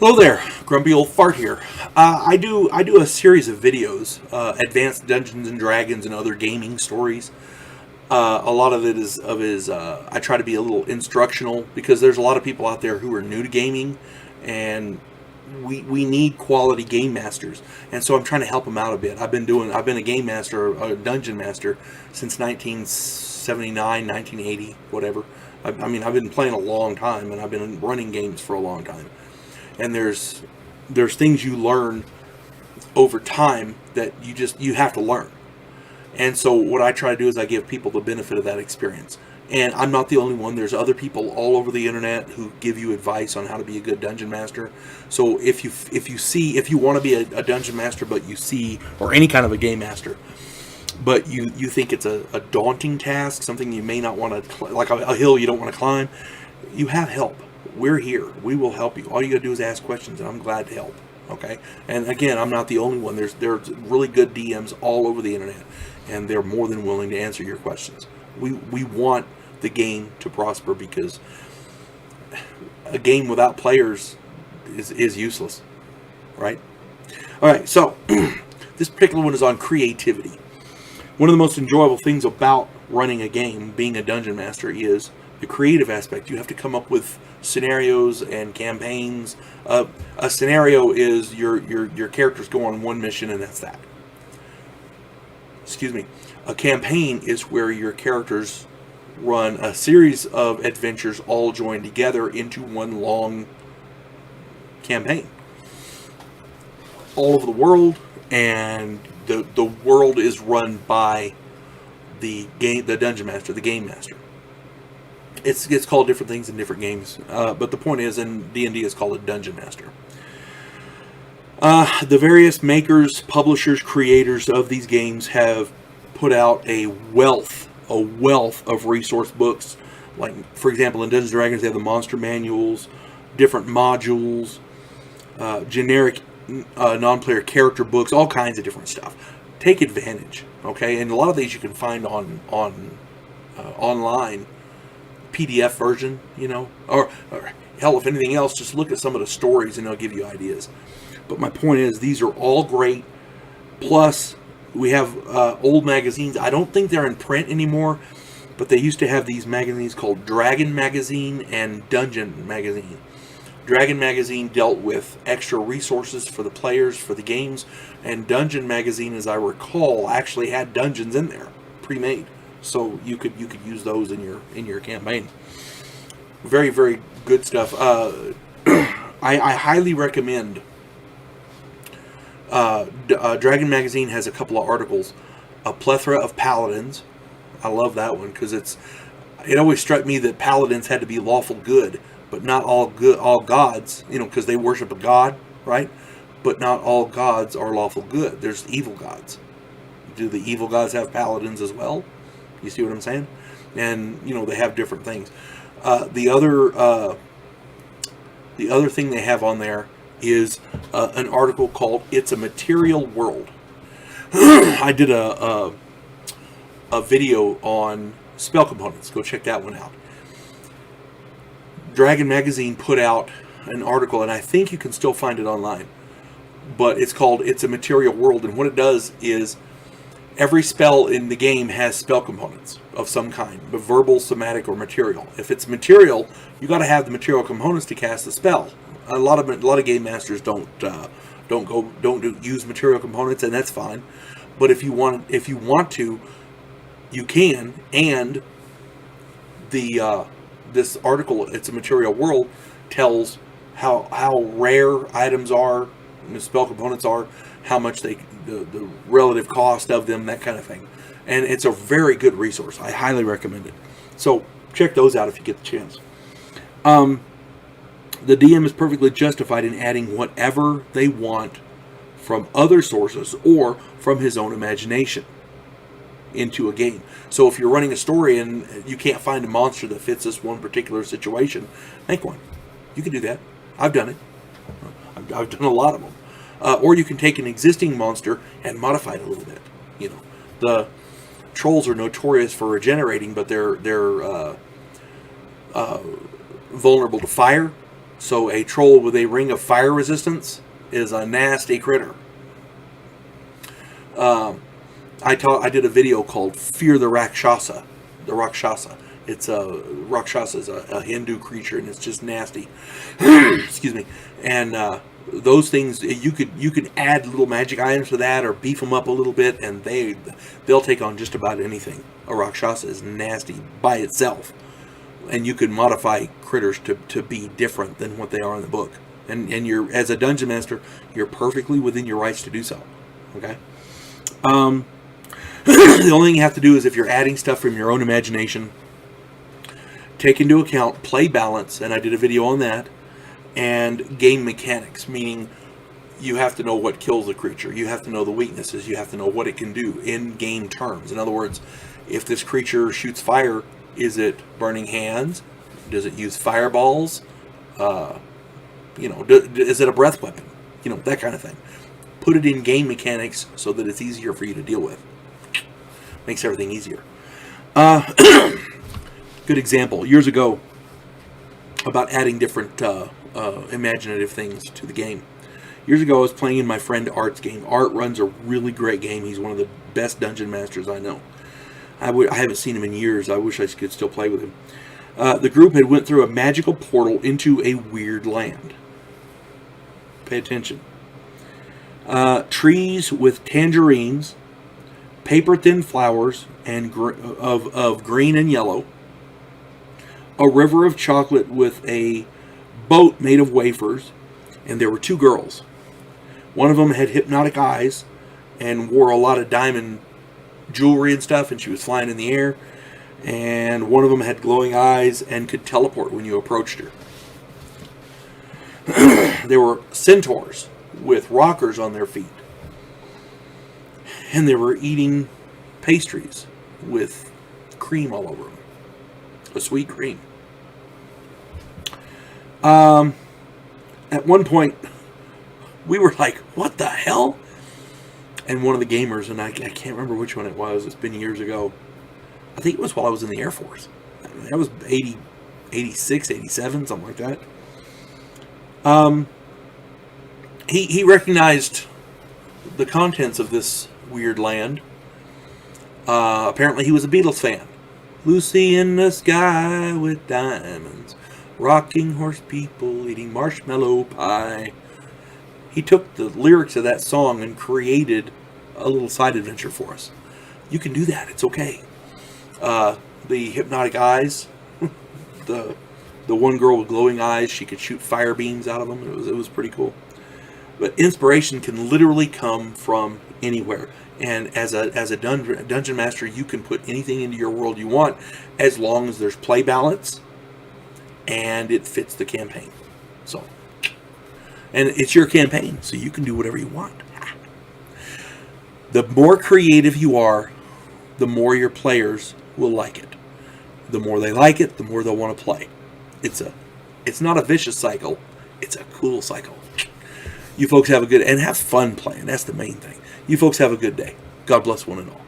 Hello there, grumpy old fart here. I do a series of videos, advanced Dungeons and Dragons and other gaming stories. A lot of it is I try to be a little instructional because there's a lot of people out there who are new to gaming, and we need quality game masters, and so I'm trying to help them out a bit. I've been a game master, a dungeon master since 1979, 1980, whatever. I mean, I've been playing a long time, and I've been running games for a long time. And there's things you learn over time that you have to learn. And so what I try to do is I give people the benefit of that experience. And I'm not the only one. There's other people all over the internet who give you advice on how to be a good dungeon master. So if you want to be a dungeon master, but you see, or any kind of a game master, but you think it's a daunting task, something you may not want to, like a hill you don't want to climb, you have help. We're here. We will help you. All you got to do is ask questions, and I'm glad to help. Okay? And again, I'm not the only one. There's really good DMs all over the internet, and they're more than willing to answer your questions. We want the game to prosper because a game without players is useless, right? All right. So this particular one is on creativity. One of the most enjoyable things about running a game, being a dungeon master, is the creative aspect. You have to come up with scenarios and campaigns. A scenario is your characters go on one mission and that's that. Excuse me. A campaign is where your characters run a series of adventures all joined together into one long campaign. All over the world, and the world is run by the dungeon master, the game master. It's called different things in different games, but the point is, in D&D, it's called a dungeon master. The various makers, publishers, creators of these games have put out a wealth of resource books. Like, for example, in Dungeons & Dragons, they have the monster manuals, different modules, generic non-player character books, all kinds of different stuff. Take advantage, okay? And a lot of these you can find on online. PDF version, or hell, if anything else, just look at some of the stories and they'll give you ideas. But my point is, these are all great. Plus, we have old magazines. I don't think they're in print anymore, but they used to have these magazines called Dragon Magazine and Dungeon Magazine. Dragon Magazine dealt with extra resources for the players, for the games, and Dungeon Magazine, as I recall, actually had dungeons in there, pre-made. So you could use those in your campaign. Very, very good stuff. I highly recommend. Dragon Magazine has a couple of articles. A plethora of paladins. I love that one because it always struck me that paladins had to be lawful good, but not all gods. Because they worship a god, right? But not all gods are lawful good. There's evil gods. Do the evil gods have paladins as well? You see what I'm saying? And they have different things. The other thing they have on there is an article called "It's a Material World." I did a video on spell components. Go check that one out. Dragon Magazine put out an article, and I think you can still find it online. But it's called "It's a Material World," and what it does is, every spell in the game has spell components of some kind, but verbal, somatic, or material. If it's material, you got to have the material components to cast the spell. A lot of game masters don't use material components, and that's fine. But if you want to, you can. And this article, "It's a Material World," tells how rare items are, and the spell components are, how much the relative cost of them, that kind of thing. And it's a very good resource. I highly recommend it. So check those out if you get the chance. The DM is perfectly justified in adding whatever they want from other sources or from his own imagination into a game. So if you're running a story and you can't find a monster that fits this one particular situation, make one. You can do that. I've done it. I've done a lot of them. Or you can take an existing monster and modify it a little bit. The trolls are notorious for regenerating, but they're vulnerable to fire, So a troll with a ring of fire resistance is a nasty critter. I did a video called "Fear the Rakshasa." The Rakshasa. It's a Rakshasa is a Hindu creature, and it's just nasty. Excuse me. And those things you could add little magic items to that, or beef them up a little bit, and they'll take on just about anything. A Rakshasa is nasty by itself, and you can modify critters to be different than what they are in the book. And you're, as a dungeon master, you're perfectly within your rights to do so. Okay. The only thing you have to do is, if you're adding stuff from your own imagination, take into account play balance, and I did a video on that, and game mechanics, meaning you have to know what kills a creature, you have to know the weaknesses, you have to know what it can do in game terms. In other words, if this creature shoots fire, is it burning hands? Does it use fireballs? Is it a breath weapon? That kind of thing. Put it in game mechanics so that it's easier for you to deal with. Makes everything easier. Good example. Years ago, about adding different imaginative things to the game. Years ago, I was playing in my friend Art's game. Art runs a really great game. He's one of the best dungeon masters I know. I haven't seen him in years. I wish I could still play with him. The group had went through a magical portal into a weird land. Pay attention. Trees with tangerines, paper-thin flowers and of green and yellow, a river of chocolate with a boat made of wafers, and there were two girls. One of them had hypnotic eyes and wore a lot of diamond jewelry and stuff, and she was flying in the air, and one of them had glowing eyes and could teleport when you approached her. There were centaurs with rockers on their feet, and they were eating pastries with cream all over them, a sweet cream. At one point, we were like, what the hell? And one of the gamers, and I can't remember which one it was, it's been years ago. I think it was while I was in the Air Force. That was 80, 86, 87, something like that. He recognized the contents of this weird land. Apparently he was a Beatles fan. Lucy in the sky with diamonds, rocking horse people, eating marshmallow pie. He took the lyrics of that song and created a little side adventure for us. You can do that. It's okay. The hypnotic eyes, the one girl with glowing eyes, she could shoot fire beams out of them. It was pretty cool. But inspiration can literally come from anywhere. And as a dungeon master, you can put anything into your world you want, as long as there's play balance and it fits the campaign. So, and it's your campaign, so you can do whatever you want. The more creative you are, the more your players will like it. The more they like it, the more they'll want to play. It's not a vicious cycle. It's a cool cycle. You folks have a good, and have fun playing. That's the main thing. You folks have a good day. God bless one and all.